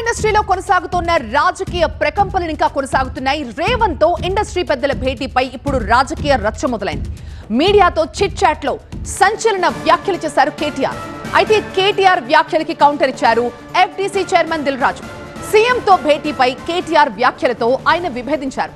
ఇండస్ట్రీలో కొనసాగుతున్న రాజకీయ ప్రకంపనలు ఇంకా కొనసాగుతున్నాయి. రేవంత్ తో ఇండస్ట్రీ పెద్దల భేటీపై ఇప్పుడు రాజకీయ రచ్చ మొదలైంది. మీడియాతో చిట్ చాట్ లో సంచలన వ్యాఖ్యలు చేశారు కేటీఆర్. అయితే కేటీఆర్ వ్యాఖ్యలకి కౌంటర్ ఇచ్చారు FDC chairman Dil Raju. CM తో భేటీపై కేటీఆర్ వ్యాఖ్యలతో ఆయన విభేదించారు.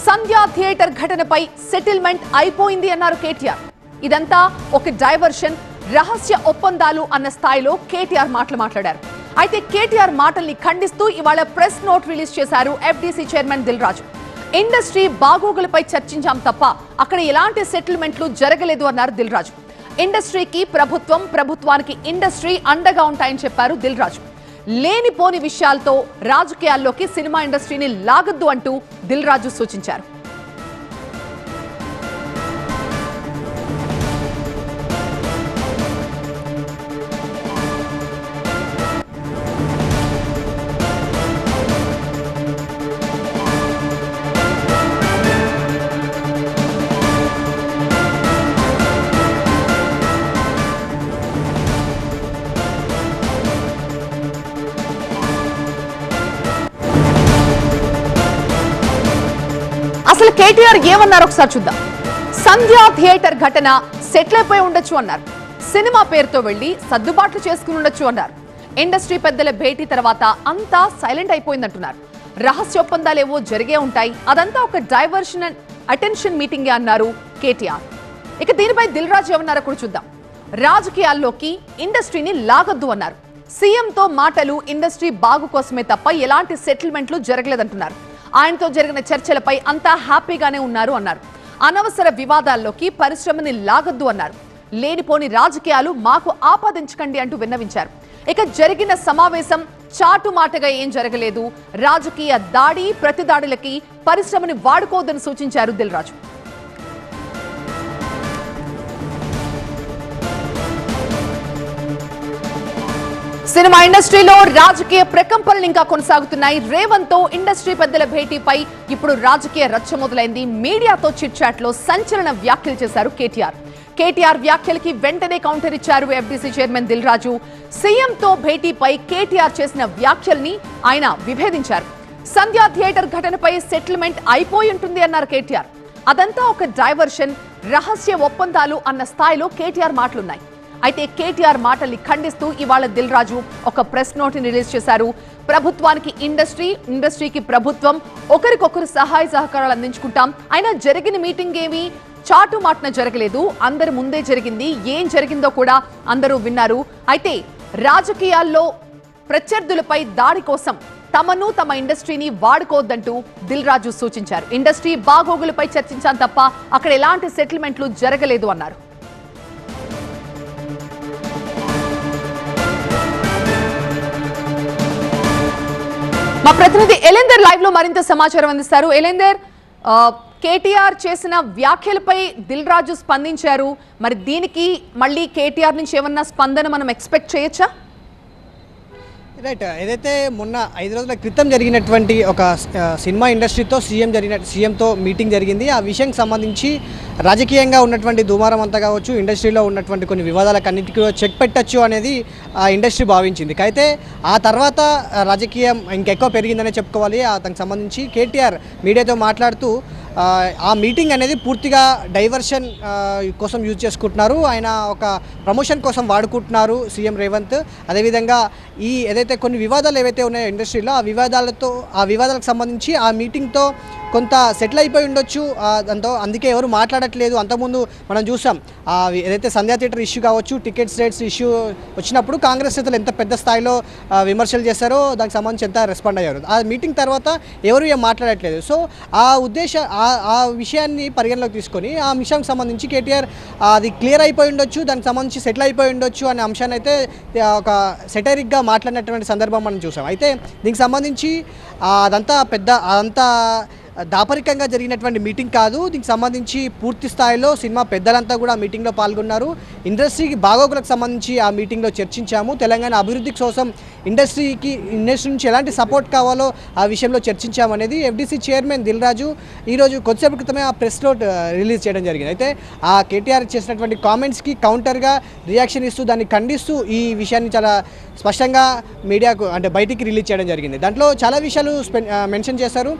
సంధ్యా థియేటర్ ఘటనపై సెటిల్మెంట్ అయిపోయింది అన్నారు కేటీఆర్. ఇదంతా ఒక డైవర్షన్, రహస్య ఒప్పందాలు అన్న స్థాయిలో కేటీఆర్ మాట్లాడారు. అయితే కేటీఆర్ మాటల్ని ఖండిస్తూ ఇవాళ ప్రెస్ నోట్ రిలీజ్ చేశారు FDC chairman Dil Raju. Industry బాగోగులపై చర్చించాం తప్ప అక్కడ ఎలాంటి సెటిల్మెంట్లు జరగలేదు అన్నారు దిల్ రాజు. ఇండస్ట్రీకి ప్రభుత్వం, ప్రభుత్వానికి ఇండస్ట్రీ అండగా ఉంటాయని చెప్పారు దిల్ రాజు. లేనిపోని విషయాలతో రాజకీయాల్లోకి సినిమా ఇండస్ట్రీని లాగద్దు అంటూ దిల్ రాజు సూచించారు. అసలు కేటీఆర్ ఏమన్నారు ఒకసారి చూద్దాం. సంధ్యా థియేటర్ ఘటన సెటిల్ అయిపోయి ఉండొచ్చు అన్నారు. సినిమా పేరుతో వెళ్లి సర్దుబాట్లు చేసుకుని ఉండొచ్చు అన్నారు. ఇండస్ట్రీ పెద్దల భేటీ తర్వాత అంతా సైలెంట్ అయిపోయిందంటున్నారు. రహస్య ఒప్పందాలేవో జరిగే ఉంటాయి, అదంతా ఒక డైవర్షన్ అండ్ అటెన్షన్ మీటింగే అన్నారు కేటీఆర్. ఇక దీనిపై దిల్ రాజు ఏమన్నారో కూడా చూద్దాం. రాజకీయాల్లోకి ఇండస్ట్రీని లాగొద్దు అన్నారు. సీఎంతో మాటలు ఇండస్ట్రీ బాగు కోసమే తప్ప ఎలాంటి సెటిల్మెంట్లు జరగలేదంటున్నారు. ఆయనతో జరిగిన చర్చలపై అంతా హ్యాపీగానే ఉన్నారు అన్నారు. అనవసర వివాదాల్లోకి పరిశ్రమని లాగొద్దు అన్నారు. లేనిపోని రాజకీయాలు మాకు ఆపాదించకండి అంటూ విన్నవించారు. ఇక జరిగిన సమావేశం చాటుమాటగా ఏం జరగలేదు. రాజకీయ దాడి, ప్రతిదాడులకి పరిశ్రమని వాడుకోవద్దని సూచించారు దిల్ రాజు. సినిమా ఇండస్ట్రీలో రాజకీయ ప్రకంపనలు ఇంకా కొనసాగుతున్నాయి. రేవంత్ తో ఇండస్ట్రీ పెద్దల భేటీపై ఇప్పుడు రాజకీయ రచ్చ మొదలైంది. మీడియాతో చిట్ చాట్ లో సంచలన వ్యాఖ్యలు చేశారు కేటీఆర్. కేటీఆర్ వ్యాఖ్యలకి వెంటనే కౌంటర్ ఇచ్చారు FDC chairman Dil Raju. CM తో భేటీపై కేటీఆర్ చేసిన వ్యాఖ్యల్ని ఆయన విభేదించారు. సంధ్యా థియేటర్ ఘటనపై సెటిల్మెంట్ అయిపోయి ఉంటుంది అన్నారు కేటీఆర్. అదంతా ఒక డైవర్షన్, రహస్య ఒప్పందాలు అన్న స్థాయిలో కేటీఆర్ మాటలున్నాయి. అయితే కేటీఆర్ మాటల్ని ఖండిస్తూ ఇవాళ దిల్ రాజు ఒక ప్రెస్ నోట్ ని రిలీజ్ చేశారు. ప్రభుత్వానికి ఇండస్ట్రీ, ఇండస్ట్రీకి ప్రభుత్వం, ఒకరికొకరు సహాయ సహకారాలు అందించుకుంటాం. అయినా జరిగిన మీటింగ్ ఏమి చాటు మాటన జరగలేదు, అందరి ముందే జరిగింది. ఏం జరిగిందో కూడా అందరూ విన్నారు. అయితే రాజకీయాల్లో ప్రత్యర్థులపై దాడి కోసం తమను, తమ ఇండస్ట్రీని వాడుకోవద్దంటూ దిల్ రాజు సూచించారు. ఇండస్ట్రీ బాగోగులపై చర్చించాం తప్ప అక్కడ ఎలాంటి సెటిల్మెంట్లు జరగలేదు అన్నారు. మా ప్రతినిధి ఎలేందర్ లైవ్ లో మరింత సమాచారం అందిస్తారు. ఎలేందర్, కేటీఆర్ చేసిన వ్యాఖ్యలపై దిల్ రాజు స్పందించారు. మరి దీనికి మళ్ళీ కేటీఆర్ నుంచి ఏమన్నా స్పందన మనం ఎక్స్పెక్ట్ చేయొచ్చా? రైట్, ఏదైతే మొన్న 5 రోజుల క్రితం జరిగినటువంటి ఒక సినిమా ఇండస్ట్రీతో సీఎంతో మీటింగ్ జరిగింది. ఆ విషయానికి సంబంధించి రాజకీయంగా ఉన్నటువంటి దుమారం అంతా కావచ్చు, ఇండస్ట్రీలో ఉన్నటువంటి కొన్ని వివాదాలకు అన్నిటికీ చెక్ పెట్టచ్చు అనేది ఆ ఇండస్ట్రీ భావించింది. అయితే ఆ తర్వాత రాజకీయం ఇంకెక్కువ పెరిగిందనే చెప్పుకోవాలి. దానికి సంబంధించి కేటీఆర్ మీడియాతో మాట్లాడుతూ ఆ మీటింగ్ అనేది పూర్తిగా డైవర్షన్ కోసం యూజ్ చేసుకుంటున్నారు, ఆయన ఒక ప్రమోషన్ కోసం వాడుకుంటున్నారు సీఎం రేవంత్. అదేవిధంగా ఏదైతే కొన్ని వివాదాలు ఏవైతే ఉన్నాయో ఇండస్ట్రీలో ఆ వివాదాలకు సంబంధించి ఆ మీటింగ్తో కొంత సెటిల్ అయిపోయి ఉండొచ్చు. అందుకే ఎవరు మాట్లాడట్లేదు. అంతకుముందు మనం చూసాం ఏదైతే సంధ్యా థియేటర్ ఇష్యూ కావచ్చు, టికెట్స్ రేట్స్ ఇష్యూ వచ్చినప్పుడు కాంగ్రెస్ నేతలు ఎంత పెద్ద స్థాయిలో విమర్శలు చేశారో దానికి సంబంధించి ఎంత రెస్పాండ్ అయ్యారు. ఆ మీటింగ్ తర్వాత ఎవరు ఏం మాట్లాడట్లేదు. సో ఆ విషయాన్ని పరిగణలోకి తీసుకొని ఆ విషయానికి సంబంధించి కేటీఆర్ అది క్లియర్ అయిపోయి ఉండొచ్చు, దానికి సంబంధించి సెటిల్ అయిపోయి ఉండొచ్చు అనే అంశాన్ని అయితే ఒక సెటైరిక్గా మాట్లాడినటువంటి సందర్భం మనం చూసాం. అయితే దీనికి సంబంధించి అదంతా దాపరికంగా జరిగినటువంటి మీటింగ్ కాదు. దీనికి సంబంధించి పూర్తి స్థాయిలో సినిమా పెద్దలంతా కూడా మీటింగ్లో పాల్గొన్నారు. ఇండస్ట్రీకి బాగోగులకు సంబంధించి ఆ మీటింగ్లో చర్చించాము. తెలంగాణ అభివృద్ధి కోసం ఇండస్ట్రీ నుంచి ఎలాంటి సపోర్ట్ కావాలో ఆ విషయంలో చర్చించామనేది ఎఫ్డీసీ చైర్మన్ దిల్ రాజు ఈరోజు కొద్దిసేపు క్రితమే ఆ ప్రెస్ నోట్ రిలీజ్ చేయడం జరిగింది. అయితే ఆ కేటీఆర్ చేసినటువంటి కామెంట్స్కి కౌంటర్గా రియాక్షన్ ఇస్తూ దాన్ని ఖండిస్తూ ఈ విషయాన్ని చాలా స్పష్టంగా మీడియాకు అంటే బయటికి రిలీజ్ చేయడం జరిగింది. దాంట్లో చాలా విషయాలు మెన్షన్ చేశారు.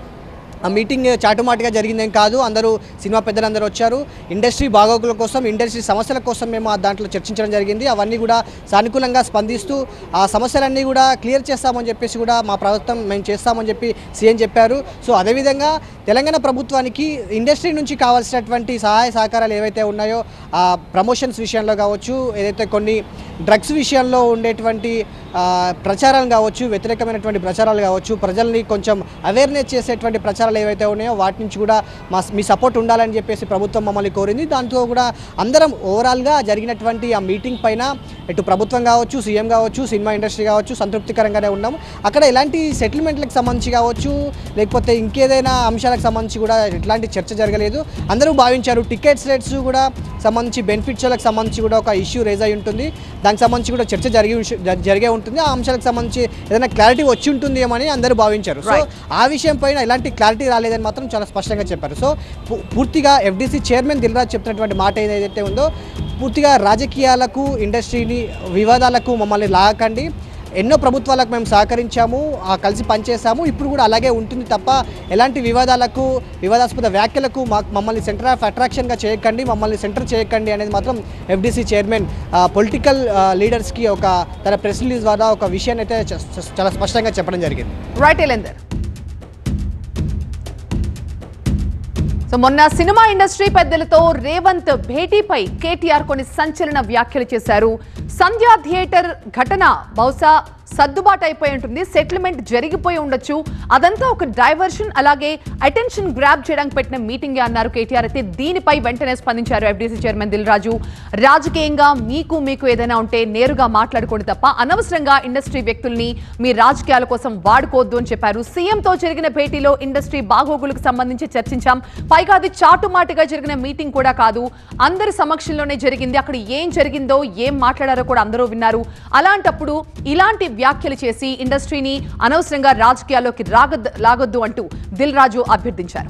ఆ మీటింగ్ చాటుమాటుగా జరిగిందేం కాదు. అందరూ సినిమా పెద్దలందరూ వచ్చారు. ఇండస్ట్రీ బాగోగుల కోసం, ఇండస్ట్రీ సమస్యల కోసం మేము దాంట్లో చర్చించడం జరిగింది. అవన్నీ కూడా సానుకూలంగా స్పందిస్తూ ఆ సమస్యలన్నీ కూడా క్లియర్ చేస్తామని చెప్పేసి కూడా మా ప్రభుత్వం మేము చేస్తామని చెప్పి సీఎం చెప్పారు. సో అదేవిధంగా తెలంగాణ ప్రభుత్వానికి ఇండస్ట్రీ నుంచి కావాల్సినటువంటి సహాయ సహకారాలు ఏవైతే ఉన్నాయో ఆ ప్రమోషన్స్ విషయంలో కావచ్చు, ఏదైతే కొన్ని డ్రగ్స్ విషయంలో ఉండేటువంటి ప్రచారాలు కావచ్చు, వ్యతిరేకమైనటువంటి ప్రచారాలు కావచ్చు, ప్రజల్ని కొంచెం అవేర్నెస్ చేసేటువంటి ప్రచారాలు ఏవైతే ఉన్నాయో వాటి నుంచి కూడా మీ సపోర్ట్ ఉండాలని చెప్పేసి ప్రభుత్వం మమ్మల్ని కోరింది. దాంట్లో కూడా అందరం ఓవరాల్గా జరిగినటువంటి ఆ మీటింగ్ పైన ఇటు ప్రభుత్వం కావచ్చు, సీఎం కావచ్చు, సినిమా ఇండస్ట్రీ కావచ్చు సంతృప్తికరంగానే ఉన్నాము. అక్కడ ఎలాంటి సెటిల్మెంట్లకు సంబంధించి కావచ్చు, లేకపోతే ఇంకేదైనా అంశాలకు సంబంధించి కూడా ఎట్లాంటి చర్చ జరగలేదు. అందరూ భావించారు టికెట్స్ రేట్స్ కూడా సంబంధించి బెనిఫిట్స్లకు సంబంధించి కూడా ఒక ఇష్యూ రేజ్ అయి ఉంటుంది. దానికి సంబంధించి కూడా చర్చ జరిగే ఉంటుంది. ఆ అంశాలకు సంబంధించి ఏదైనా క్లారిటీ వచ్చి ఉంటుంది ఏమని అందరూ భావించారు. సో ఆ విషయం పైన ఎలాంటి క్లారిటీ రాలేదని మాత్రం చాలా స్పష్టంగా చెప్పారు. సో పూర్తిగా ఎఫ్డీసీ చైర్మన్ దిల్ రాజు చెప్తున్నటువంటి మాట ఏదైతే ఉందో, పూర్తిగా రాజకీయాలకు, ఇండస్ట్రీని వివాదాలకు మమ్మల్ని లాగకండి. ఎన్నో ప్రభుత్వాలకు మేము సహకరించాము, కలిసి పనిచేసాము. ఇప్పుడు కూడా అలాగే ఉంటుంది తప్ప ఎలాంటి వివాదాస్పద వ్యాఖ్యలకు మమ్మల్ని సెంటర్ ఆఫ్ అట్రాక్షన్గా చేయకండి, మమ్మల్ని సెంటర్ చేయకండి అనేది మాత్రం ఎఫ్డీసీ చైర్మన్ పొలిటికల్ లీడర్స్కి తన ప్రెస్ రిలీజ్ ద్వారా ఒక విషయాన్ని అయితే చాలా స్పష్టంగా చెప్పడం జరిగింది. రైట్ ఎలేందర్. సో మొన్న సినిమా ఇండస్ట్రీ పెద్దలతో రేవంత్ భేటీపై కేటీఆర్ కొన్ని సంచలన వ్యాఖ్యలు చేశారు. సంధ్యా థియేటర్ ఘటన బహుశా సర్దుబాటు అయిపోయి ఉంటుంది, సెటిల్మెంట్ జరిగిపోయి ఉండొచ్చు, అదంతా ఒక డైవర్షన్, అలాగే అటెన్షన్ గ్రాబ్ చేయడానికి పెట్టిన మీటింగే అన్నారు కేటీఆర్. అయితే దీనిపై వెంటనే స్పందించారు ఎఫ్డీసీ చైర్మన్ దిల్ రాజు. రాజకీయంగా మీకు ఏదైనా ఉంటే నేరుగా మాట్లాడుకోండి తప్ప అనవసరంగా ఇండస్ట్రీ వ్యక్తుల్ని మీ రాజకీయాల కోసం వాడుకోవద్దు అని చెప్పారు. సీఎంతో జరిగిన భేటీలో ఇండస్ట్రీ బాగోగులకు సంబంధించి చర్చించాం. పైగా అది చాటుమాటుగా జరిగిన మీటింగ్ కూడా కాదు, అందరి సమక్షంలోనే జరిగింది. అక్కడ ఏం జరిగిందో, ఏం మాట్లాడారో కూడా అందరూ విన్నారు. అలాంటప్పుడు ఇలాంటి వ్యాఖ్యలు చేసి ఇండస్ట్రీని అనవసరంగా రాజకీయాల్లోకి లాగొద్దు అంటూ దిల్ రాజు అభ్యర్థించారు.